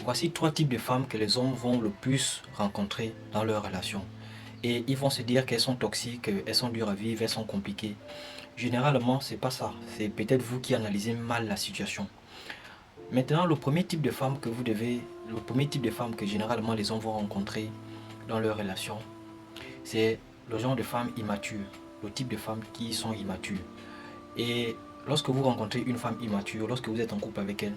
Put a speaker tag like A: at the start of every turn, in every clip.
A: Voici 3 types de femmes que les hommes vont le plus rencontrer dans leur relation. Et ils vont se dire qu'elles sont toxiques, elles sont dures à vivre, elles sont compliquées. Généralement, c'est pas ça. C'est peut-être vous qui analysez mal la situation. Maintenant, le premier type de femme que généralement les hommes vont rencontrer dans leur relation, c'est le genre de femmes immatures, le type de femmes qui sont immatures. Et lorsque vous rencontrez une femme immature, lorsque vous êtes en couple avec elle,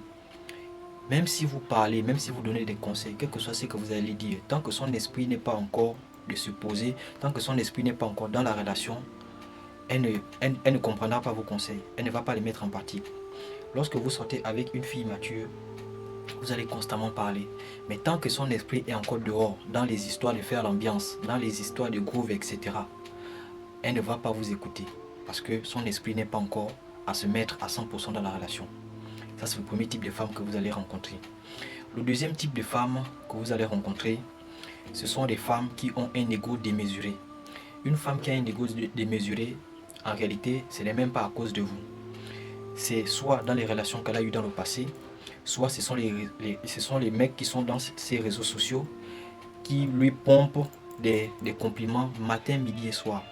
A: même si vous parlez, même si vous donnez des conseils, quel que soit ce que vous allez dire, tant que son esprit n'est pas encore de se poser, tant que son esprit n'est pas encore dans la relation, elle ne comprendra pas vos conseils, elle ne va pas les mettre en pratique. Lorsque vous sortez avec une fille mature, vous allez constamment parler. Mais tant que son esprit est encore dehors, dans les histoires de faire l'ambiance, dans les histoires de groove, etc., elle ne va pas vous écouter. Parce que son esprit n'est pas encore à se mettre à 100% dans la relation. Ça, c'est le premier type de femme que vous allez rencontrer. Le deuxième type de femme que vous allez rencontrer, ce sont des femmes qui ont un ego démesuré. Une femme qui a un ego démesuré, en réalité, ce n'est même pas à cause de vous. C'est soit dans les relations qu'elle a eues dans le passé, soit ce sont les mecs qui sont dans ces réseaux sociaux qui lui pompent des compliments matin, midi et soir.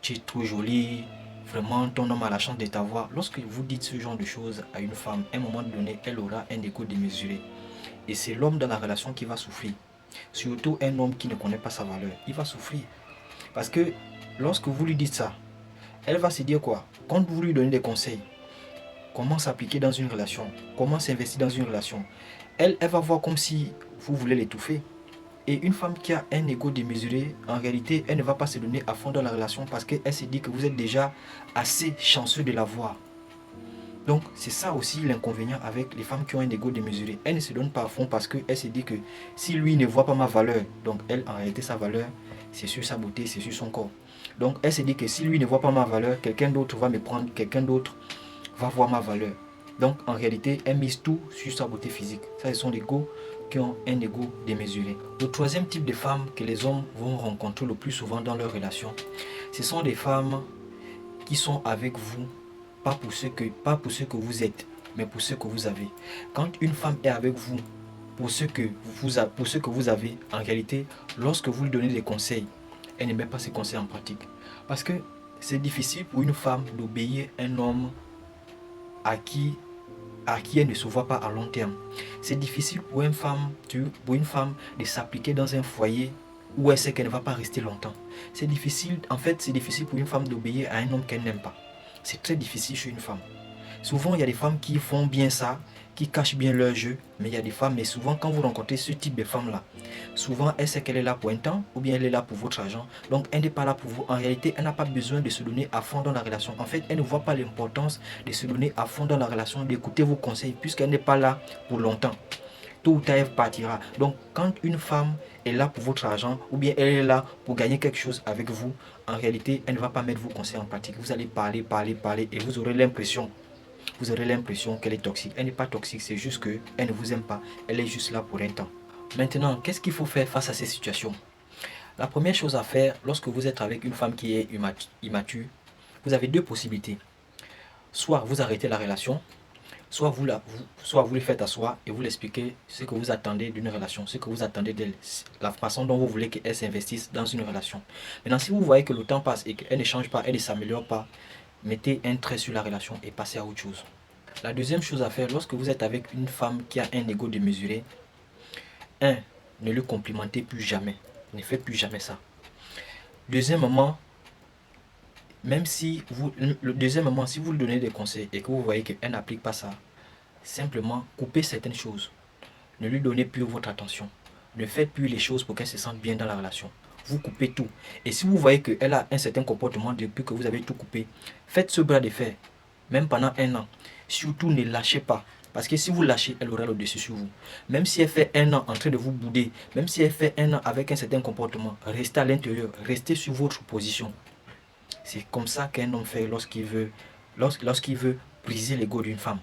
A: Tu es trop jolie, vraiment ton homme a la chance de t'avoir. Lorsque vous dites ce genre de choses à une femme, à un moment donné, elle aura un écho démesuré. Et c'est l'homme dans la relation qui va souffrir. Surtout un homme qui ne connaît pas sa valeur. Il va souffrir. Parce que lorsque vous lui dites ça, elle va se dire quoi? Quand vous lui donnez des conseils, comment s'appliquer dans une relation, comment s'investir dans une relation, elle va voir comme si vous voulez l'étouffer. Et une femme qui a un ego démesuré, en réalité, elle ne va pas se donner à fond dans la relation parce qu'elle se dit que vous êtes déjà assez chanceux de l'avoir. Donc, c'est ça aussi l'inconvénient avec les femmes qui ont un ego démesuré. Elle ne se donne pas à fond parce qu'elle se dit que si lui ne voit pas ma valeur, donc elle, en réalité, sa valeur, c'est sur sa beauté, c'est sur son corps. Donc, elle se dit que si lui ne voit pas ma valeur, quelqu'un d'autre va me prendre, quelqu'un d'autre va voir ma valeur. Donc, en réalité, elle mise tout sur sa beauté physique. Ça, ce sont des go qui ont un ego démesuré. Le troisième type de femmes que les hommes vont rencontrer le plus souvent dans leur relation, ce sont des femmes qui sont avec vous, pas pour ce que vous êtes, mais pour ce que vous avez. Quand une femme est avec vous, pour ce que vous avez, en réalité, lorsque vous lui donnez des conseils, elle ne met pas ces conseils en pratique. Parce que c'est difficile pour une femme d'obéir à un homme à qui elle ne se voit pas à long terme. C'est difficile pour une femme de s'appliquer dans un foyer où elle sait qu'elle ne va pas rester longtemps. C'est difficile pour une femme d'obéir à un homme qu'elle n'aime pas. C'est très difficile chez une femme. Souvent, il y a des femmes qui font bien ça, qui cachent bien leur jeu, mais il y a des femmes, mais souvent quand vous rencontrez ce type de femme-là, souvent elle sait qu'elle est là pour un temps, ou bien elle est là pour votre argent, donc elle n'est pas là pour vous. En réalité, elle n'a pas besoin de se donner à fond dans la relation. En fait, elle ne voit pas l'importance de se donner à fond dans la relation, d'écouter vos conseils, puisqu'elle n'est pas là pour longtemps. Tôt ou tard, elle partira. Donc, quand une femme est là pour votre argent, ou bien elle est là pour gagner quelque chose avec vous, en réalité, elle ne va pas mettre vos conseils en pratique. Vous allez parler, et vous aurez l'impression qu'elle est toxique. Elle n'est pas toxique, c'est juste qu'elle ne vous aime pas. Elle est juste là pour un temps. Maintenant, qu'est-ce qu'il faut faire face à ces situations? La première chose à faire, lorsque vous êtes avec une femme qui est immature, vous avez deux possibilités. Soit vous arrêtez la relation, soit vous le faites asseoir et vous l'expliquez ce que vous attendez d'une relation, ce que vous attendez d'elle, la façon dont vous voulez qu'elle s'investisse dans une relation. Maintenant, si vous voyez que le temps passe et qu'elle ne change pas, elle ne s'améliore pas, mettez un trait sur la relation et passez à autre chose. La deuxième chose à faire, lorsque vous êtes avec une femme qui a un ego démesuré, ne le complimentez plus jamais. Ne faites plus jamais ça. Deuxièmement, si vous lui donnez des conseils et que vous voyez qu'elle n'applique pas ça, simplement coupez certaines choses. Ne lui donnez plus votre attention. Ne faites plus les choses pour qu'elle se sente bien dans la relation. Vous coupez tout. Et si vous voyez qu'elle a un certain comportement depuis que vous avez tout coupé, faites ce bras de fer, même pendant 1 an. Surtout ne lâchez pas. Parce que si vous lâchez, elle aura le dessus sur vous. Même si elle fait 1 an en train de vous bouder, même si elle fait 1 an avec un certain comportement, restez à l'intérieur, restez sur votre position. C'est comme ça qu'un homme fait lorsqu'il veut briser l'ego d'une femme.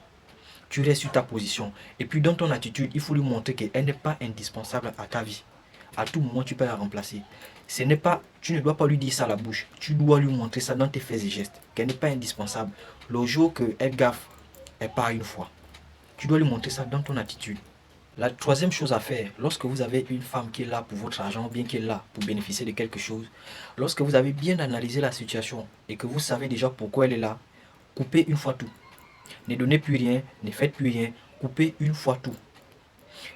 A: Tu restes sur ta position. Et puis dans ton attitude, il faut lui montrer qu'elle n'est pas indispensable à ta vie. À tout moment, tu peux la remplacer. Tu ne dois pas lui dire ça à la bouche. Tu dois lui montrer ça dans tes faits et gestes. Qu'elle n'est pas indispensable. Le jour qu'elle gaffe, elle part une fois. Tu dois lui montrer ça dans ton attitude. La troisième chose à faire, lorsque vous avez une femme qui est là pour votre argent, ou bien qui est là pour bénéficier de quelque chose, lorsque vous avez bien analysé la situation et que vous savez déjà pourquoi elle est là, coupez une fois tout. Ne donnez plus rien, ne faites plus rien, coupez une fois tout.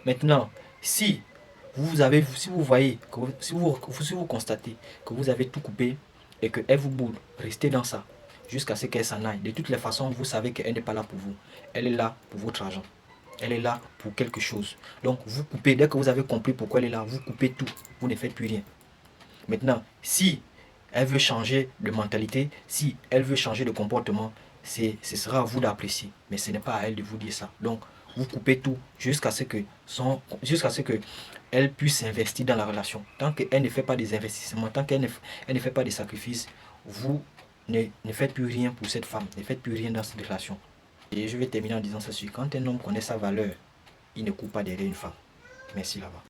A: Maintenant, si si vous voyez, si vous constatez que vous avez tout coupé et qu'elle vous boule, restez dans ça jusqu'à ce qu'elle s'en aille. De toutes les façons, vous savez qu'elle n'est pas là pour vous. Elle est là pour votre argent. Elle est là pour quelque chose. Donc, vous coupez. Dès que vous avez compris pourquoi elle est là, vous coupez tout. Vous ne faites plus rien. Maintenant, si elle veut changer de mentalité, si elle veut changer de comportement, ce sera à vous d'apprécier. Mais ce n'est pas à elle de vous dire ça. Donc, vous coupez tout jusqu'à ce que elle puisse investir dans la relation. Tant qu'elle ne fait pas des investissements, tant qu'elle ne fait pas des sacrifices, vous ne faites plus rien pour cette femme. Ne faites plus rien dans cette relation. Et je vais terminer en disant ceci. Quand un homme connaît sa valeur, il ne coupe pas derrière une femme. Merci là-bas.